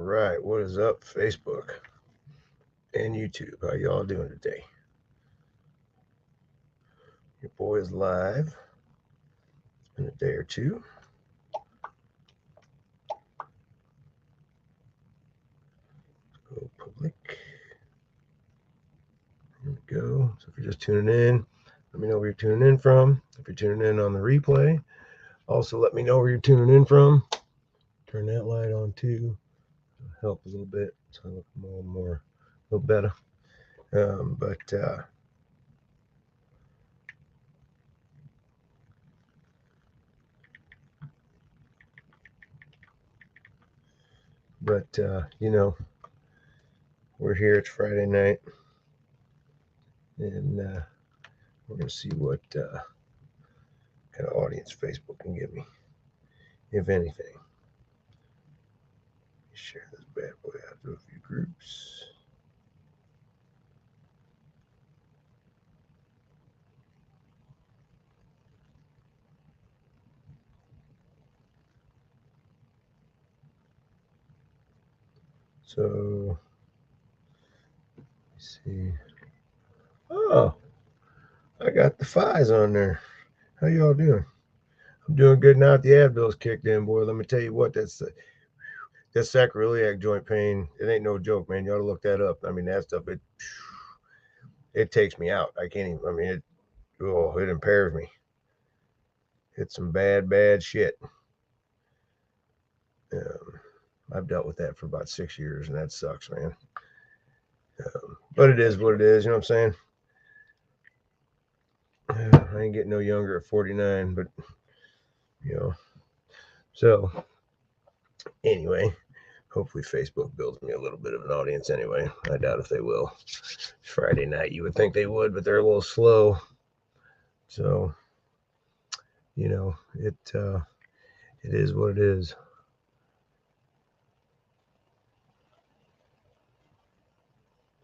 right, what is up, Facebook and YouTube? How y'all doing today? Your boy is live. It's been a day or two. Go public. Here we go. So if you're just tuning in, let me know where you're tuning in from. If you're tuning in on the replay, also let me know where you're tuning in from. Turn that light on too. It'll help a little bit so I look more, a little better. Um, but uh, but we're here. It's Friday night, and we're gonna see what kind of audience Facebook can give me, if anything. Share this bad boy out to a few groups. So, let's see. Oh, I got the fives on there. How y'all doing? I'm doing good now. The Advil's kicked in, boy. Let me tell you what. That sacroiliac joint pain. It ain't no joke, man. You ought to look that up. I mean, that stuff. It takes me out. I can't even. I mean, it impairs me. It's some bad shit. Um, I've dealt with that for about 6 years, and that sucks, man. But it is what it is. You know what I'm saying? I ain't getting no younger at 49, but you know. So anyway, hopefully Facebook builds me a little bit of an audience anyway. I doubt if they will. Friday night, you would think they would, but they're a little slow. So, it is what it is.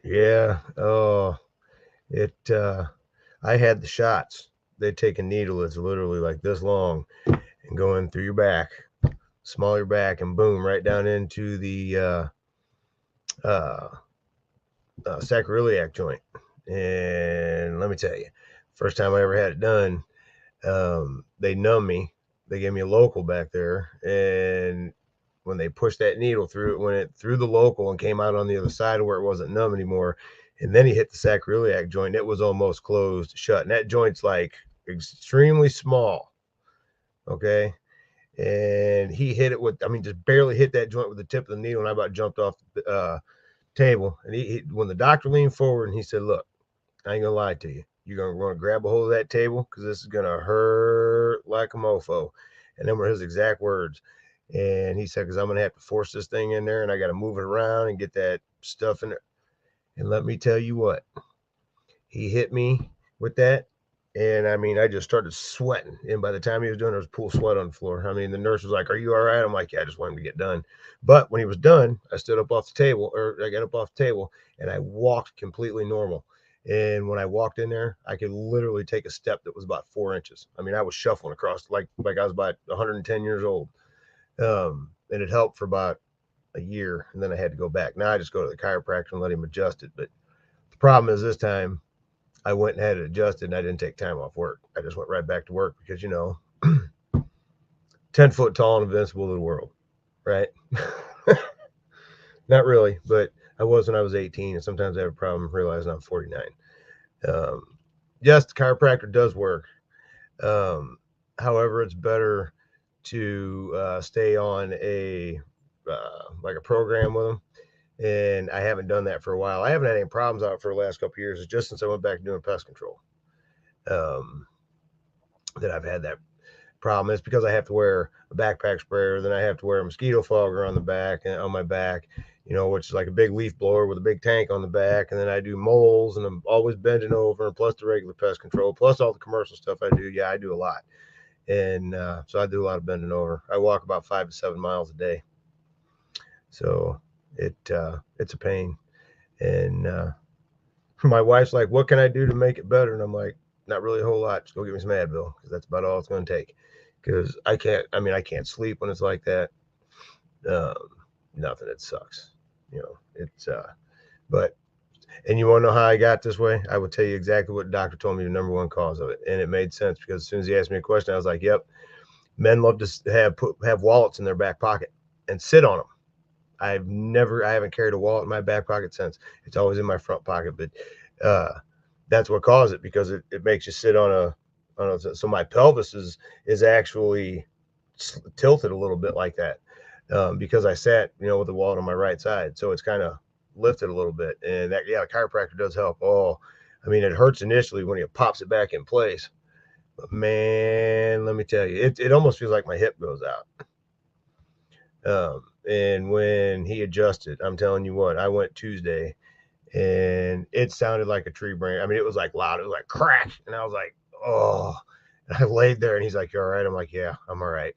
Yeah. Oh, it. I had the shots. They take a needle that's literally like this long and go in through your back, small your back, and boom, right down into the uh, sacroiliac joint. And let me tell you, first time I ever had it done, they numbed me. They gave me a local back there, and when they pushed that needle through it, went it through the local and came out on the other side where it wasn't numb anymore, and then he hit the sacroiliac joint. It was almost closed shut, and that joint's like extremely small. Okay, and he hit it with, I mean, just barely hit that joint with the tip of the needle, and I about jumped off the table. And when the doctor leaned forward and he said, "Look, I ain't gonna lie to you. You're gonna want to grab a hold of that table because this is gonna hurt like a mofo." And them were his exact words. And he said, "Because I'm gonna have to force this thing in there, and I got to move it around and get that stuff in there." And let me tell you what, he hit me with that. And I mean, I just started sweating. And by the time he was done, there was a pool of sweat on the floor. I mean, the nurse was like, "Are you all right?" I'm like, "Yeah, I just want him to get done." But when he was done, I stood up off the table, or I got up off the table, and I walked completely normal. And when I walked in there, I could literally take a step that was about 4 inches. I mean, I was shuffling across like I was about 110 years old. And it helped for about a year, and then I had to go back. Now I just go to the chiropractor and let him adjust it. But the problem is this time I went and had it adjusted, and I didn't take time off work. I just went right back to work because 10 foot tall and invincible to the world, right? Not really, but I was when I was 18, and sometimes I have a problem realizing I'm 49. Um, yes, the chiropractor does work. Um, However, it's better to stay on a like a program with them. And I haven't done that for a while. I haven't had any problems out for the last couple of years. It's just since I went back to doing pest control um, that I've had that problem. It's because I have to wear a backpack sprayer, then I have to wear a mosquito fogger on the back and on my back, which is like a big leaf blower with a big tank on the back. And then I do moles, and I'm always bending over, and plus the regular pest control, plus all the commercial stuff I do. Yeah, I do a lot. And so I do a lot of bending over. I walk about 5 to 7 miles a day. So it's a pain. And my wife's like, "What can I do to make it better?" And I'm like, "Not really a whole lot. Just go get me some Advil, because that's about all it's going to take." Because I can't sleep when it's like that. Um, nothing. It sucks. It's but and you want to know how I got this way? I would tell you exactly what the doctor told me the number one cause of it, and it made sense because as soon as he asked me a question, I was like, "Yep, men love to have wallets in their back pocket and sit on them." I haven't carried a wallet in my back pocket since. It's always in my front pocket, but uh, that's what caused it because it makes you sit so my pelvis is actually tilted a little bit like that because I sat, with the wallet on my right side, so it's kind of lifted a little bit, and that the chiropractor does help. Oh, I mean, it hurts initially when he pops it back in place, but man, let me tell you, it almost feels like my hip goes out. And when he adjusted, I'm telling you what, I went Tuesday and it sounded like a tree branch. I mean, it was like loud. It was like crack. And I was like, oh, and I laid there and he's like, you all right? I'm like, yeah, I'm all right.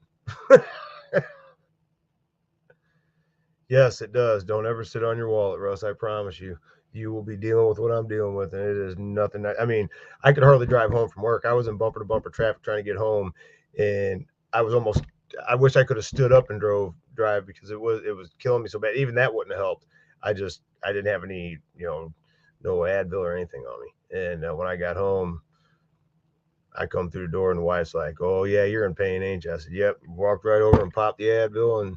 Yes, it does. Don't ever sit on your wallet, Russ. I promise you. You will be dealing with what I'm dealing with, and it is nothing. I mean, I could hardly drive home from work. I was in bumper to bumper traffic trying to get home, and I was almost. I wish I could have stood up and drive because it was killing me so bad. Even that wouldn't have helped. I didn't have any no Advil or anything on me. And when I got home, I come through the door and the wife's like, "Oh yeah, you're in pain, ain't you?" I said, "Yep." Walked right over and popped the Advil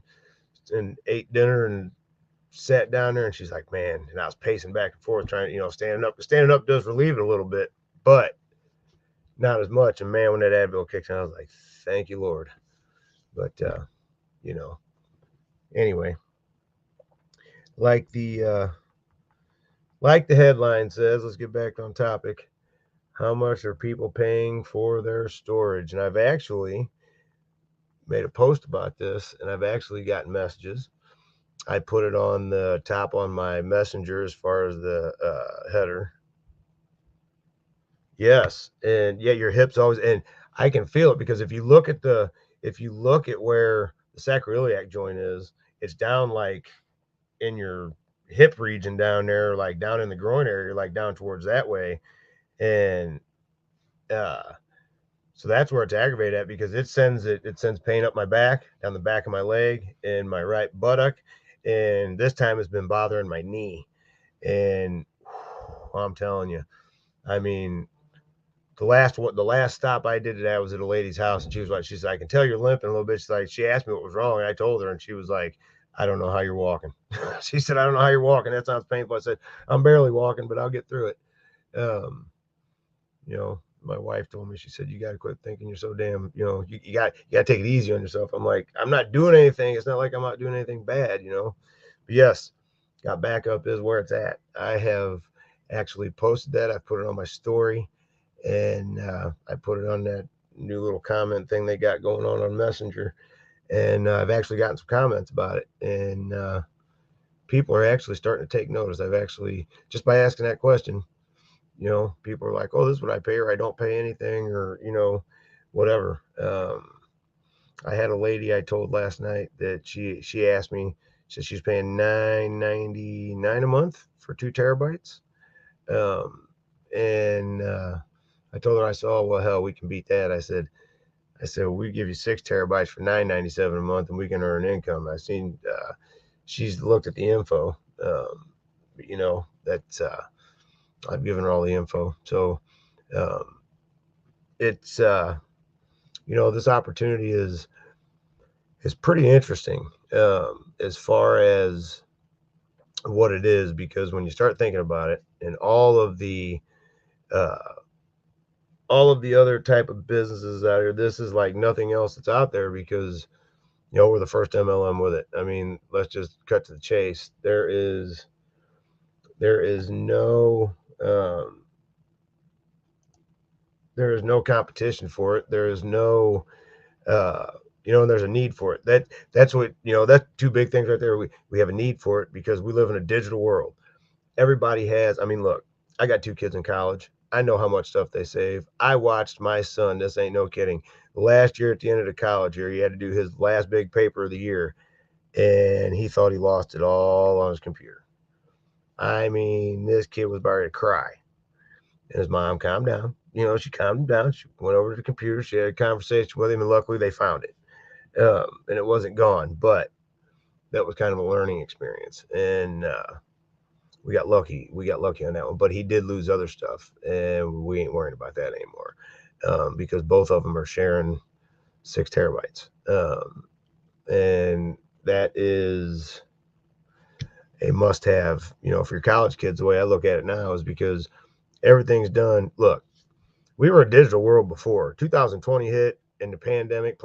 and ate dinner and sat down there, and she's like, "Man," and I was pacing back and forth trying, standing up. Standing up does relieve it a little bit, but not as much. And man, when that Advil kicked in, I was like, "Thank you, Lord." But you know, anyway, like the headline says, let's get back on topic. How much are people paying for their storage? And I've actually made a post about this, and I've actually gotten messages. I put it on the top on my messenger as far as the header. Yes, and yeah, your hips always, and I can feel it because if you look at where the sacroiliac joint is, it's down like in your hip region down there, like down in the groin area, like down towards that way, and uh, so that's where it's aggravated at because it sends pain up my back, down the back of my leg, and my right buttock, and this time it's been bothering my knee, and I'm telling you, I mean, the last stop I did at was at a lady's house, and she said, "I can tell you're limping a little bit." She's like, she asked me what was wrong, and I told her, and she was like, "I don't know how you're walking." She said, "I don't know how you're walking. That sounds painful." I said, "I'm barely walking, but I'll get through it." My wife told me, she said, "You got to quit thinking you're so damn, you got to take it easy on yourself." I'm like, I'm not doing anything. It's not like I'm not doing anything bad. But yes, got backup is where it's at. I have actually posted that. I put it on my story, and I put it on that new little comment thing they got going on Messenger, and I've actually gotten some comments about it, and people are actually starting to take notice. I've actually, just by asking that question, people are like, "Oh, this is what I pay, or I don't pay anything, or whatever." I had a lady I told last night that she asked me, she said she's paying $9.99 a month for 2 terabytes, and I told her, I said, "Oh well, hell, we can beat that." I said, well, we give you 6 terabytes for $9.97 a month, and we can earn income. I've seen, she's looked at the info, that's I've given her all the info. So um, it's this opportunity is pretty interesting as far as what it is, because when you start thinking about it, and uh, all of the other type of businesses out here, this is like nothing else that's out there because we're the first MLM with it. I mean, let's just cut to the chase. There is no competition for it. There is no and there's a need for it. That's what that's two big things right there. We have a need for it because we live in a digital world. Everybody has. I mean, look, I got 2 kids in college. I know how much stuff they save. I watched my son, this ain't no kidding, last year at the end of the college year, he had to do his last big paper of the year, and he thought he lost it all on his computer. I mean, this kid was about to cry. And his mom calmed down. She calmed him down. She went over to the computer. She had a conversation with him, and luckily they found it. And it wasn't gone. But that was kind of a learning experience, and we got lucky. We got lucky on that one, but he did lose other stuff, and we ain't worried about that anymore, because both of them are sharing 6 terabytes, and that is a must-have. For your college kids, the way I look at it now is because everything's done. Look, we were a digital world before 2020 hit, and the pandemic,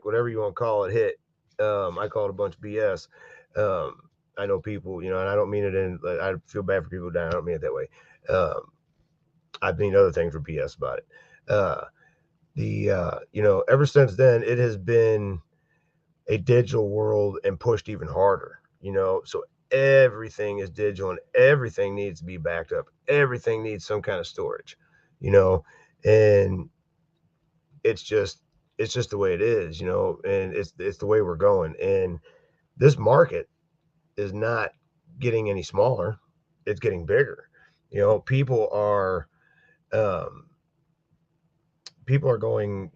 whatever you want to call it, hit. I call it a bunch of BS. Um, I know people, and I don't mean it in. I feel bad for people down. I don't mean it that way. Um, I mean other things were BS about it. Ever since then, it has been a digital world and pushed even harder. So everything is digital and everything needs to be backed up. Everything needs some kind of storage. You know, and it's just the way it is, and it's the way we're going. And this market is not getting any smaller; it's getting bigger. People are um, going,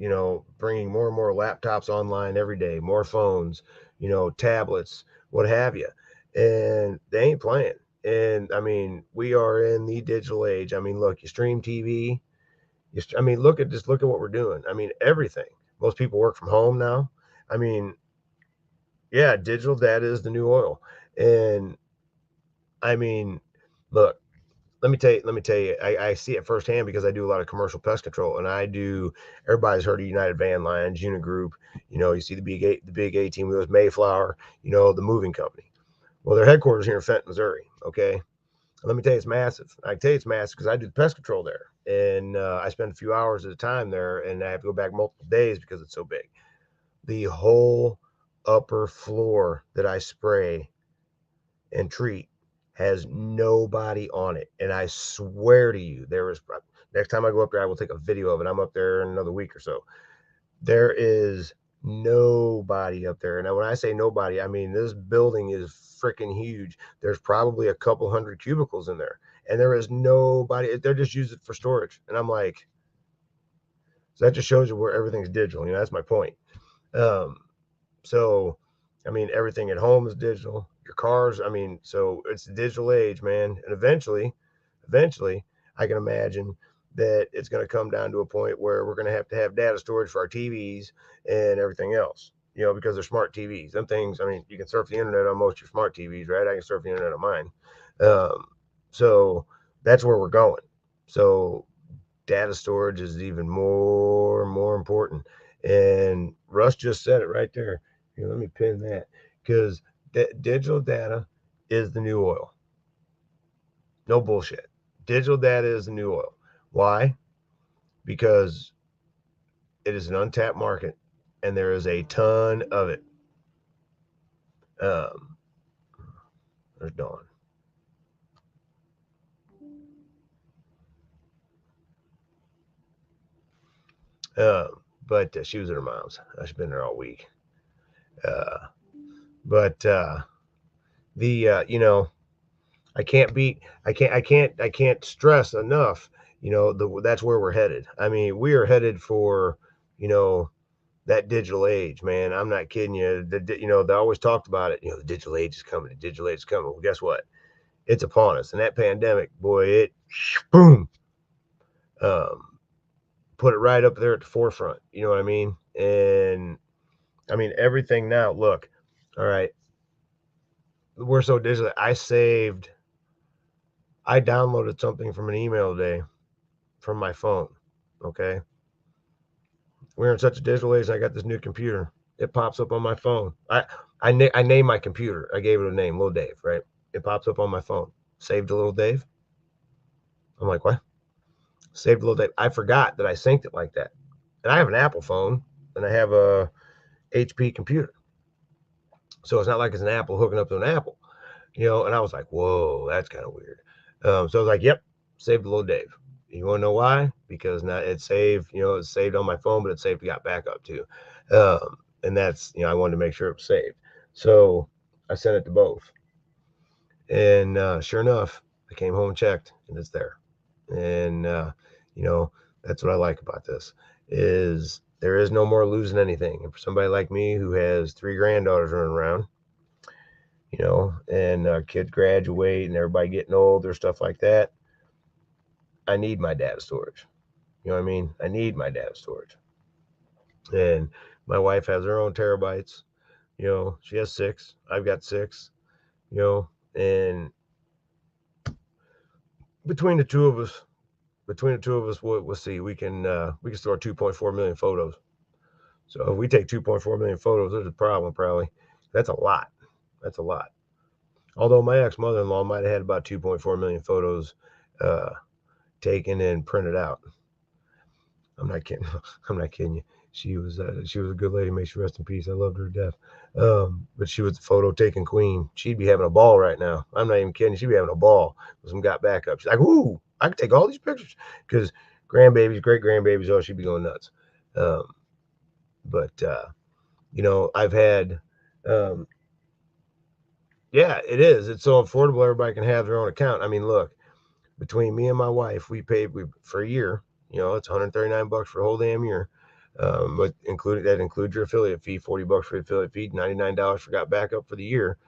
bringing more and more laptops online every day, more phones, tablets, what have you, and they ain't playing. And I mean, we are in the digital age. I mean, look, you stream TV. I mean, look at what we're doing. I mean, everything. Most people work from home now. I mean, yeah, digital data is the new oil. And I mean, look, let me tell you, I see it firsthand because I do a lot of commercial pest control, and everybody's heard of United Van Lines, Unigroup. You see the big 18 wheelers, Mayflower, the moving company. Well, their headquarters here in Fenton, Missouri. Okay. Let me tell you, it's massive. I can tell you it's massive because I do the pest control there, and I spend a few hours at a time there, and I have to go back multiple days because it's so big. The whole upper floor that I spray and treat has nobody on it, and I swear to you, there is. Next time I go up there, I will take a video of it. I'm up there in another week or so. There is nobody up there. Now, when I say nobody, I mean this building is freaking huge. There's probably a couple hundred cubicles in there, and there is nobody. They're just using it for storage. And I'm like, so that just shows you where everything's digital. That's my point. Um, so, I mean, everything at home is digital. Your cars, I mean, so it's the digital age, man. And eventually, I can imagine that it's going to come down to a point where we're going to have data storage for our TVs and everything else, because they're smart TVs. Them things, I mean, you can surf the internet on most of your smart TVs, right? I can surf the internet on mine. So that's where we're going. So data storage is even more and more important. And Russ just said it right there. Here, let me pin that because digital data is the new oil. No bullshit. Digital data is the new oil. Why? Because it is an untapped market and there is a ton of it. Um, there's Dawn. But she was at her mom's. She's been there all week. Uh, but I can't beat. I can't stress enough. That's where we're headed. I mean, we are headed for, you know, that digital age, man. I'm not kidding you. They always talked about it. The digital age is coming. The digital age is coming. Well, guess what? It's upon us. And that pandemic, boy, it boom, um, put it right up there at the forefront. You know what I mean? And I mean everything now. Look, all right, we're so digital. I downloaded something from an email today from my phone. Okay. We're in such a digital age. I got this new computer. It pops up on my phone. I named my computer. I gave it a name, Little Dave, right? It pops up on my phone. Saved to Little Dave. I'm like, what? Saved to Little Dave. I forgot that I synced it like that. And I have an Apple phone and I have a HP computer. So it's not like it's an Apple hooking up to an Apple, and I was like, whoa, that's kind of weird. So I was like, yep, saved to Little Dave. You want to know why? Because now it's saved, it's saved on my phone, but it's saved, got backup too. And that's, I wanted to make sure it was saved. So I sent it to both. And sure enough, I came home and checked and it's there. And, that's what I like about this is there is no more losing anything. And for somebody like me who has 3 granddaughters running around, you know, and kids graduate and everybody getting older, stuff like that. I need my data storage. You know what I mean? I need my data storage. And my wife has her own terabytes. You know, she has 6. I've got 6. You know, and between the two of us, we'll see. We can store 2.4 million photos. So if we take 2.4 million photos, there's a problem probably. That's a lot. That's a lot. Although my ex mother in law might have had about 2.4 million photos uh, taken and printed out. I'm not kidding. I'm not kidding you. She was a good lady. May she rest in peace. I loved her to death. But she was the photo taking queen. She'd be having a ball right now. I'm not even kidding. She'd be having a ball with some got back up. She's like, "Ooh, I could take all these pictures," because grandbabies, great grandbabies, oh, she'd be going nuts. Um, but you know, I've had, um, yeah, it is. It's so affordable. Everybody can have their own account. I mean, look, between me and my wife, we for a year. You know, it's 139 bucks for a whole damn year. But that includes your affiliate fee, 40 bucks for the affiliate fee, $99 for got backup for the year.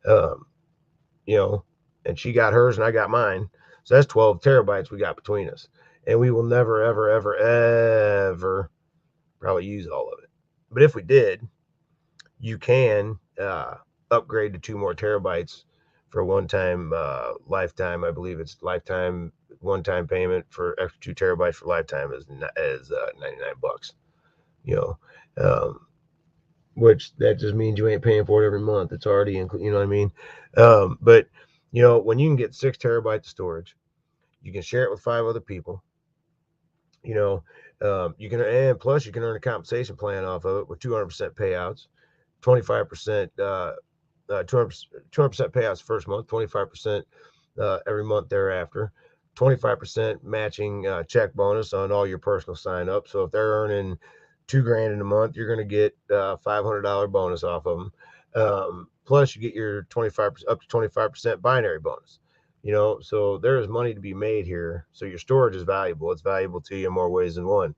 Um, you know, and she got hers and I got mine. So that's 12 terabytes we got between us. And we will never, ever, ever, ever probably use all of it. But if we did, you can upgrade to 2 more terabytes for one time lifetime. I believe it's lifetime one time payment for extra 2 terabytes for lifetime is 99 bucks. You know, which that just means you ain't paying for it every month. It's already included. You know what I mean? But you know, when you can get 6 terabytes of storage, you can share it with 5 other people. You know, you can, and plus you can earn a compensation plan off of it with 200% payouts, 25% 200% payouts first month, 25% every month thereafter, 25% matching check bonus on all your personal sign up. So if they're earning $2,000 in a month, you're going to get $500 bonus off of them. Plus, you get your 25% up to 25% binary bonus. You know, so there is money to be made here. So your storage is valuable. It's valuable to you in more ways than one.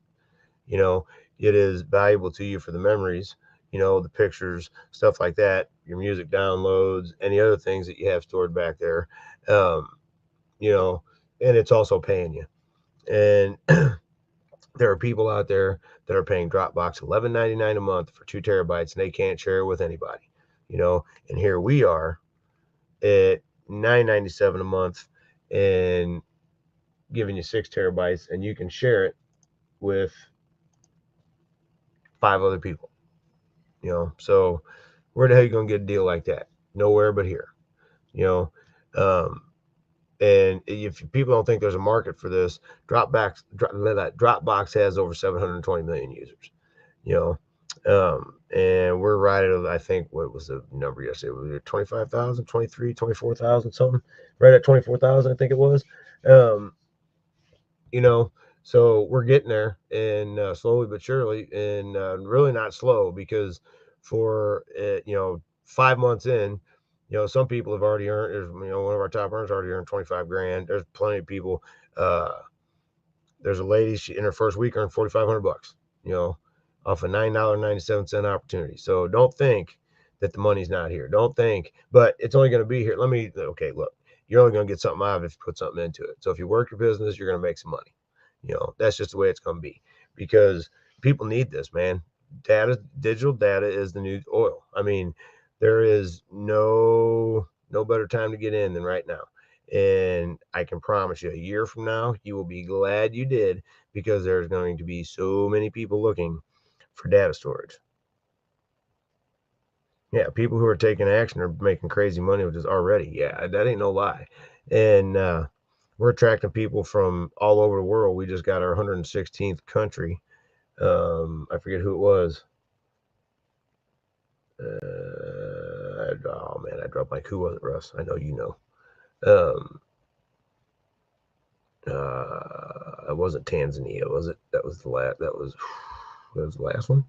You know, it is valuable to you for the memories, you know, the pictures, stuff like that, your music downloads, any other things that you have stored back there. Um, you know, and it's also paying you. And there are people out there that are paying Dropbox $11.99 a month for 2 terabytes and they can't share it with anybody, you know. And here we are at $9.97 a month and giving you 6 terabytes and you can share it with 5 other people. You know, so where the hell are you gonna get a deal like that? Nowhere but here. You know, um, and if people don't think there's a market for this, Dropbox has over 720 million users. You know, and we're right at, I think, what was the number yesterday? Was it 25,000, 23, 24,000 something? Right at 24,000, I think it was. Um, you know, so we're getting there, and slowly but surely, and really not slow because for 5 months in, you know, some people have already earned. You know, one of our top earners already earned 25 grand. There's plenty of people. Uh, there's a lady, she in her first week earned 4,500 bucks. You know, off a $9.97 opportunity. So don't think that the money's not here. Don't think, but it's only going to be here. Okay, look, you're only going to get something out of it if you put something into it. So if you work your business, you're going to make some money. You know, that's just the way it's going to be because people need this, man. Digital data is the new oil. I mean, there is no better time to get in than right now. And I can promise you, a year from now, you will be glad you did because there's going to be so many people looking for data storage. Yeah, people who are taking action are making crazy money with this already. Yeah, that ain't no lie. And we're attracting people from all over the world. We just got our 116th country. I forget who it was. Oh man, I dropped my who was it, Russ? I know you know. Um, it wasn't Tanzania, was it? That was the last. That was the last one.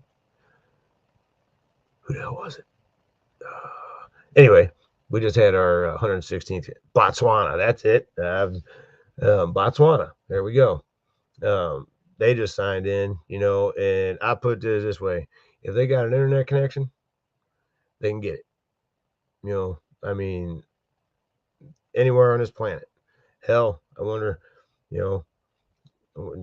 Who the hell was it? Anyway, we just had our 116th Botswana. That's it. Botswana. There we go. They just signed in, you know, and I put this way: if they got an internet connection, they can get it. You know, I mean, anywhere on this planet. Hell, I wonder, you know,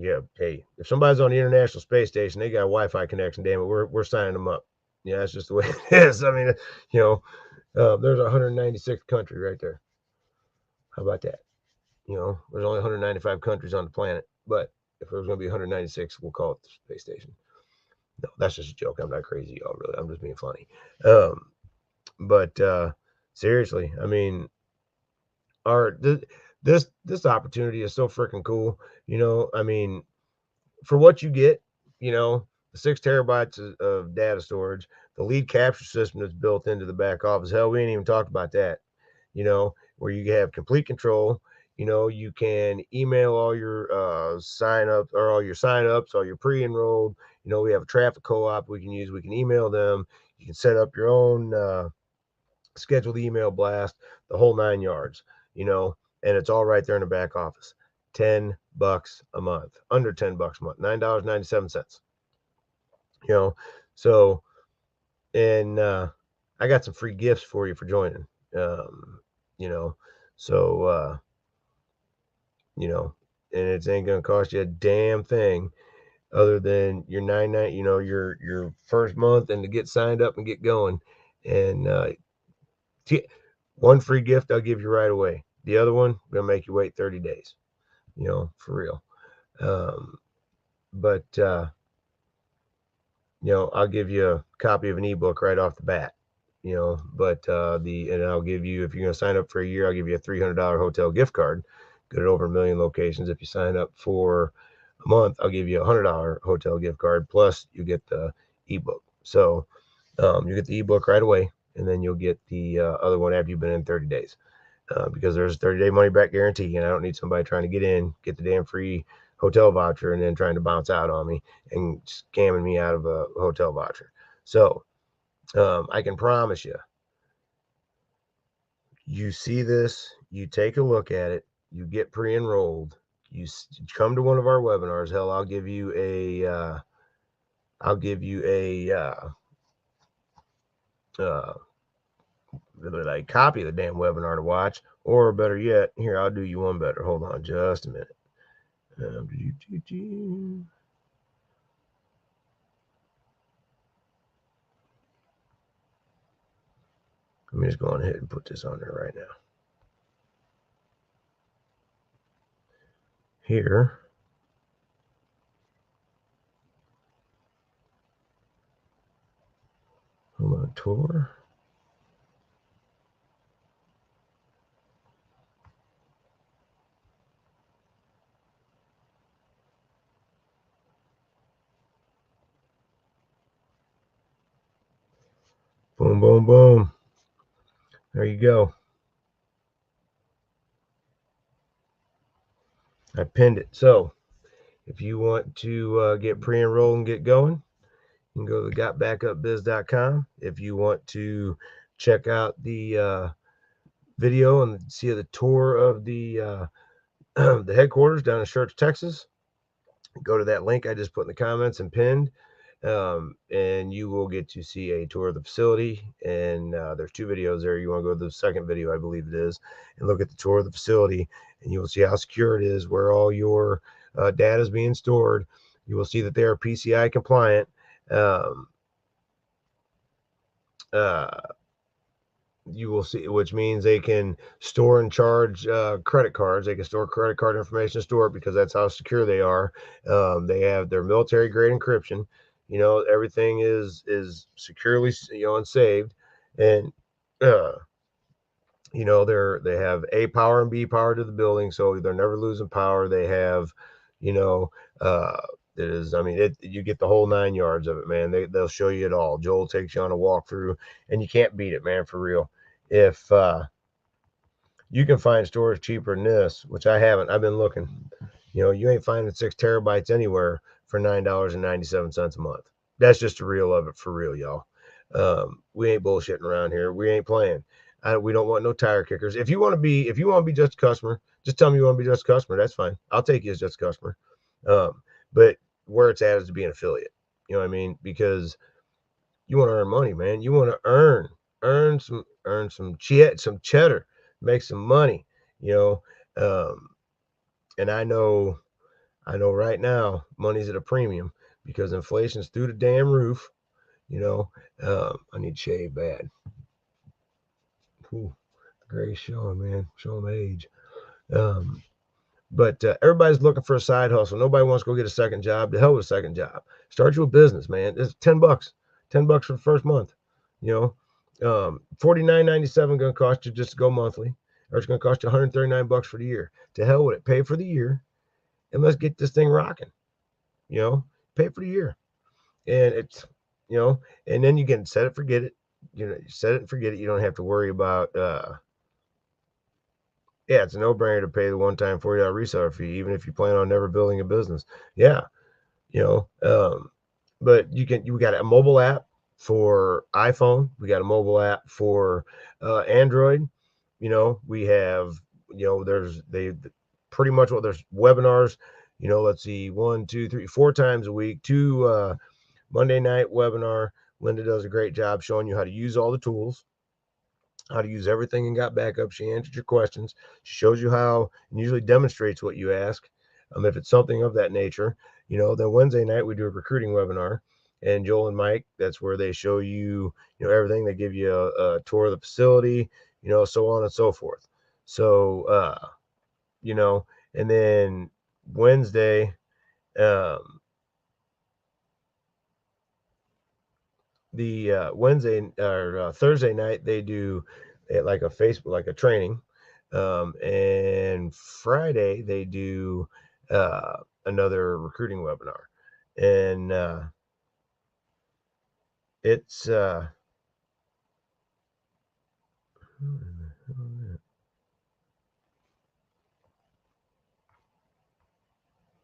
yeah, hey, if somebody's on the International Space Station, they got a Wi-Fi connection, damn it, we're signing them up. Yeah, that's just the way it is. I mean, you know, there's a 196th country right there. How about that? You know, there's only 195 countries on the planet, but if there's going to be 196, we'll call it the space station. No, that's just a joke. I'm not crazy, y'all. Really, I'm just being funny. But seriously, I mean, our this opportunity is so freaking cool. You know, I mean, for what you get, you know, the 6 terabytes of data storage, the lead capture system that's built into the back office. Hell, we ain't even talked about that. You know, where you have complete control. You know, you can email all your sign ups or all your sign ups, all your pre-enrolled. You know, we have a traffic co-op we can use. We can email them. You can set up your own scheduled email blast, the whole 9 yards. You know, and it's all right there in the back office. $10 a month, under $10 a month, $9.97. You know, so and I got some free gifts for you for joining. You know, so you know, and it ain't gonna cost you a damn thing other than your 99, you know, your first month and to get signed up and get going. And one free gift I'll give you right away. The other one gonna make you wait 30 days. You know, for real. Um, but you know, I'll give you a copy of an ebook right off the bat. You know, but and I'll give you, if you're gonna sign up for a year, I'll give you a $300 hotel gift card. Good at over 1 million locations. If you sign up for a month, I'll give you $100 hotel gift card. Plus, you get the ebook. So you get the ebook right away, and then you'll get the other one after you've been in 30 days. Because there's a 30-day money back guarantee, and I don't need somebody trying to get in, get the damn free hotel voucher, and then trying to bounce out on me and scamming me out of a hotel voucher. So I can promise you, you see this, you take a look at it, you get pre-enrolled, you come to one of our webinars. Hell, I'll give you uh, like copy of the damn webinar to watch, or better yet, here, I'll do you one better. Hold on just a minute. Let me just go on ahead and put this on there right now. Here. Hold on, tour. Boom, boom, boom. There you go. I pinned it. So if you want to get pre-enrolled and get going, you can go to gotbackupbiz.com. If you want to check out the video and see the tour of the the headquarters down in Church, Texas, go to that link I just put in the comments and pinned. And you will get to see a tour of the facility. And there's 2 videos there. You want to go to the second video, I believe it is, and look at the tour of the facility, and you will see how secure it is, where all your data is being stored. You will see that they are PCI compliant. You will see, which means they can store and charge credit cards. They can store credit card information, store it, because that's how secure they are. They have their military grade encryption. You know, everything is securely, you know, and saved. And you know, they have A power and B power to the building, so they're never losing power. They have, you know, it is, I mean, you get the whole 9 yards of it, man. They'll show you it all. Joel takes you on a walkthrough, and you can't beat it, man, for real. If you can find storage cheaper than this, which I haven't, I've been looking. You know, you ain't finding 6 terabytes anywhere for $9.97 a month. That's just the real of it, for real, y'all. We ain't bullshitting around here. We ain't playing. We don't want no tire kickers. If you want to be just a customer, just tell me you want to be just a customer. That's fine. I'll take you as just a customer. But where it's at is to be an affiliate. You know what I mean? Because you want to earn money, man. You want to earn some cheddar, make some money, you know. And I know right now money's at a premium because inflation's through the damn roof, you know. I need to shave bad. Ooh, gray showing, man, showing my age. Um, but everybody's looking for a side hustle. Nobody wants to go get a second job. The hell with a second job. Start you a business, man. It's $10, $10 for the first month. You know, $49.97 going to cost you just to go monthly, or it's going to cost you $139 for the year. To hell with it. Pay for the year, and let's get this thing rocking. You know, pay for the year, and it's and then you can set it, forget it. Set it and forget it. You don't have to worry about. Yeah, it's a no-brainer to pay the one-time $40 reseller fee, even if you plan on never building a business. Yeah, you know, but you got a mobile app for iPhone. We got a mobile app for Android. We have, there's they pretty much what there's webinars. Let's see, 1, 2, 3, 4 times a week. Two Monday night webinar. Linda does a great job showing you how to use all the tools, how to use everything and got backup. She answers your questions. She shows you how and usually demonstrates what you ask. If it's something of that nature, then Wednesday night we do a recruiting webinar. And Joel and Mike, that's where they show you, everything. They give you a tour of the facility, so on and so forth. So, and then Wednesday, the Wednesday or Thursday night they do like a Facebook, like a training, and Friday they do another recruiting webinar, and it's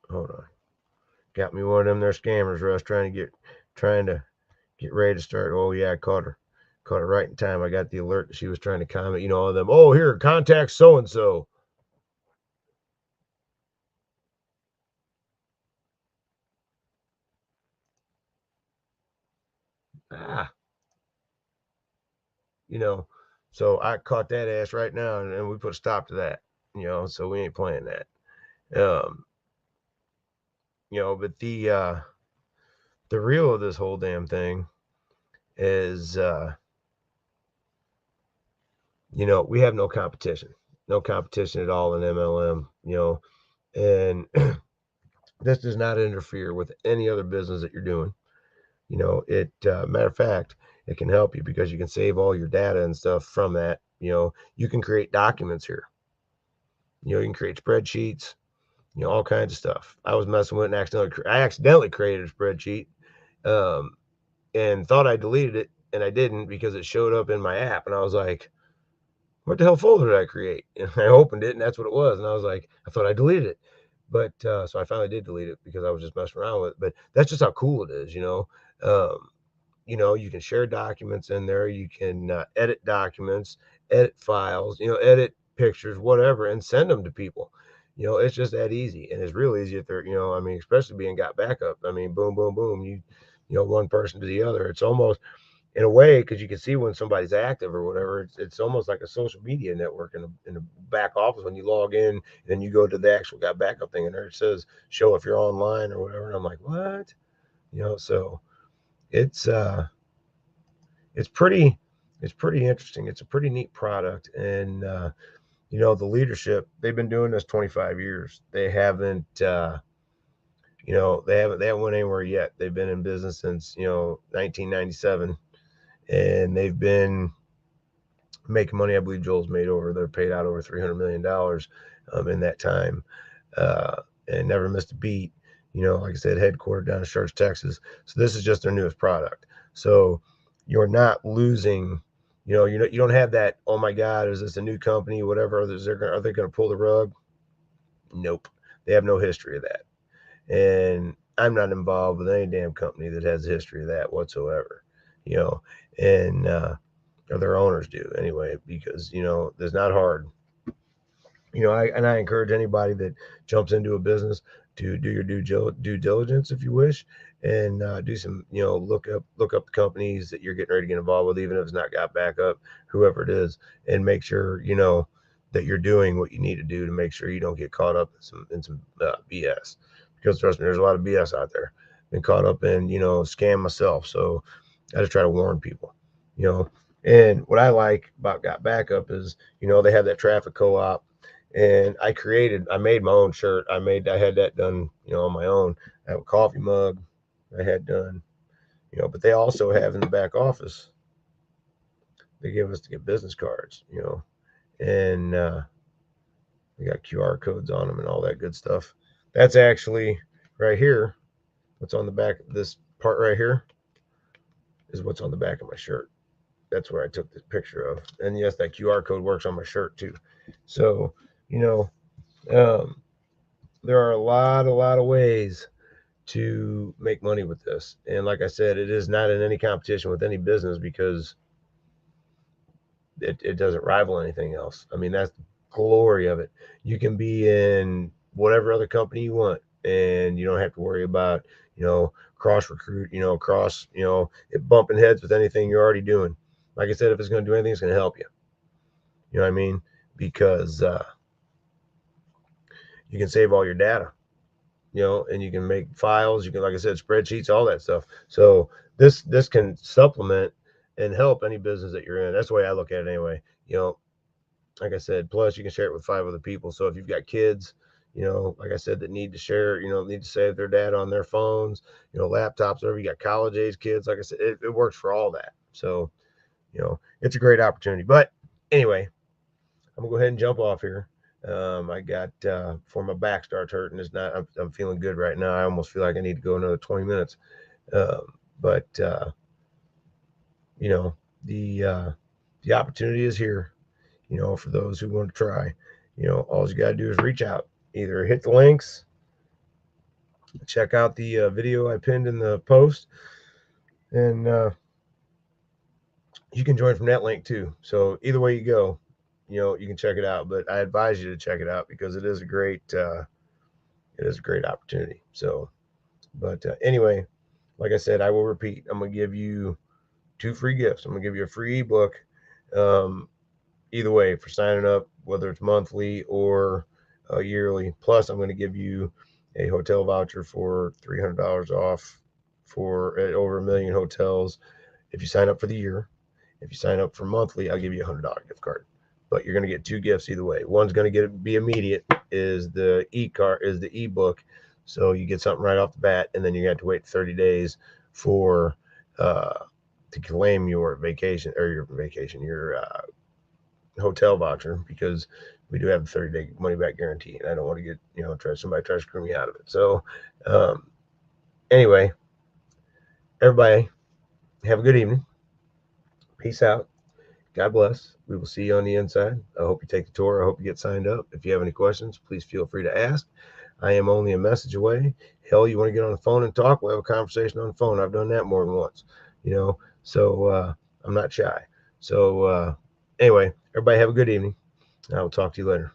hold on, got me one of them there scammers, Russ, trying to get ready to start. Oh yeah, I caught it right in time. I got the alert that she was trying to comment, all of them. Oh, here, contact so and so. Ah, you know. So I caught that ass right now, and we put a stop to that. So we ain't playing that. Um, but the real of this whole damn thing is, we have no competition at all in MLM. And this does not interfere with any other business that you're doing. It matter of fact, it can help you because you can save all your data and stuff from that. You can create documents here. You can create spreadsheets, all kinds of stuff. I was messing with it and I accidentally created a spreadsheet, um, and thought I deleted it, and I didn't because it showed up in my app, and I was like, "What the hell folder did I create?" And I opened it, and that's what it was, and I was like, "I thought I deleted it," but so I finally did delete it because I was just messing around with it. But that's just how cool it is. Um, you can share documents in there. You can edit documents, edit files, edit pictures, whatever, and send them to people. It's just that easy, and it's real easy if they're, I mean, especially being got backup. I mean, boom, boom, boom. One person to the other. It's almost in a way because you can see when somebody's active or whatever. It's almost like a social media network in the back office when you log in, and then you go to the actual got backup thing, and there it says show if you're online or whatever. And I'm like, what? So it's it's pretty it's pretty interesting. It's a pretty neat product, and the leadership, they've been doing this 25 years. They haven't went anywhere yet. They've been in business since 1997, and they've been making money. I believe Joel's they're paid out over $300 million in that time, and never missed a beat. Like I said, headquartered down in Sharks, Texas. So this is just their newest product. So you're not losing. You don't have that. Oh my God, is this a new company? Whatever. Are they going to pull the rug? Nope. They have no history of that, and I'm not involved with any damn company that has a history of that whatsoever. And or their owners do anyway, because there's not hard. I encourage anybody that jumps into a business to do your due diligence, if you wish, and do some, look up the companies that you're getting ready to get involved with, even if it's not Got Backup, whoever it is, and make sure that you're doing what you need to do to make sure you don't get caught up in some BS. Because trust me, there's a lot of BS out there. Been caught up in scam myself, so I just try to warn people. You know, and what I like about Got Backup is they have that traffic co-op, and I made my own shirt. I had that done, on my own. I have a coffee mug I had done, but they also have in the back office, they give us to get business cards, and they got QR codes on them and all that good stuff. That's actually right here. What's on the back, this part right here is what's on the back of my shirt. That's where I took this picture of. And yes, that QR code works on my shirt too. So, you know, um, there are a lot of ways to make money with this. And like I said, it is not in any competition with any business because it doesn't rival anything else. I mean, that's the glory of it. You can be in whatever other company you want, and you don't have to worry about, cross recruit, it bumping heads with anything you're already doing. Like I said, if it's going to do anything, it's going to help you. You know what I mean? Because you can save all your data, and you can make files. You can, like I said, spreadsheets, all that stuff. So this can supplement and help any business that you're in. That's the way I look at it anyway. Like I said, plus you can share it with 5 other people. So if you've got kids, like I said, that need to share, need to save their data on their phones, laptops, whatever, you got college age kids, like I said, it works for all that. So, it's a great opportunity. But anyway, I'm gonna go ahead and jump off here. I got before my back starts hurting. It's not. I'm feeling good right now. I almost feel like I need to go another 20 minutes. But you know, the opportunity is here. For those who want to try. All you got to do is reach out. Either hit the links, check out the video I pinned in the post, and you can join from that link too. So either way you go, you can check it out. But I advise you to check it out because it is a great opportunity. So, but anyway, like I said, I will repeat. I'm gonna give you 2 free gifts. I'm gonna give you a free ebook. Either way, for signing up, whether it's monthly or yearly. Plus, I'm going to give you a hotel voucher for $300 off for over 1 million hotels if you sign up for the year. If you sign up for monthly, I'll give you a $100 gift card. But you're going to get 2 gifts either way. One's going to be immediate, is the ebook, so you get something right off the bat, and then you have to wait 30 days for to claim your hotel voucher, because we do have a 30-day money back guarantee, and I don't want to get somebody try to screw me out of it. So anyway, everybody have a good evening. Peace out. God bless. We will see you on the inside. I hope you take the tour. I hope you get signed up. If you have any questions, please feel free to ask. I am only a message away. Hell, you want to get on the phone and talk, we'll have a conversation on the phone. I've done that more than once, so I'm not shy. So anyway, everybody have a good evening. I will talk to you later.